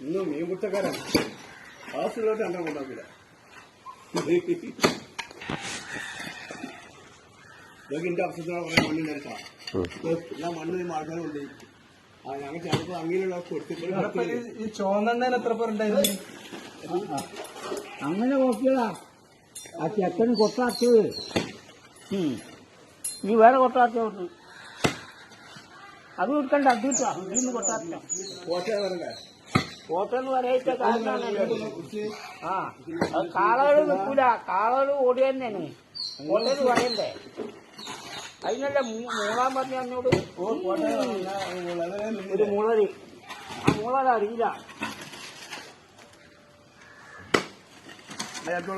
ഇന്ന് മീൻ കുറ്റക്കാരാണ് ആവശ്യമുള്ളവർക്ക് അങ്ങനെ കൊണ്ടാക്കില്ല ഇതൊക്കെ എന്റെ അവസരത്തിലാണ് കുറെ മണ്ണിനെടുക്കാം എല്ലാ മണ്ണ് ആൾക്കാരുണ്ട് ഞങ്ങൾ ചിലപ്പോ അങ്ങനെയുള്ള ഈ ചോന്നെണ്ണ എത്ര പേരുണ്ടായിരുന്നു അങ്ങനെ നോക്കിയതാ ആ ചെക്കന് കൊട്ടാത്തത് നീ വേറെ കൊട്ടാത്തത് അത് കൊടുക്കണ്ട അത് കിട്ടാ ഇന്ന് കൊട്ടാത്ത കോട്ടെന്ന് പറയിച്ച കാരണമാണ് ആ അത് കാളകൾ നിൽക്കൂല കാളകൾ ഓടി തന്നെയാണ് കോട്ടെന്ന് പറയണ്ടേ അതിനല്ല മൂളാൻ പറഞ്ഞ എന്നോട് ഒരു മുളരി ആ മുളർ അറിയില്ല അയാൾക്ക്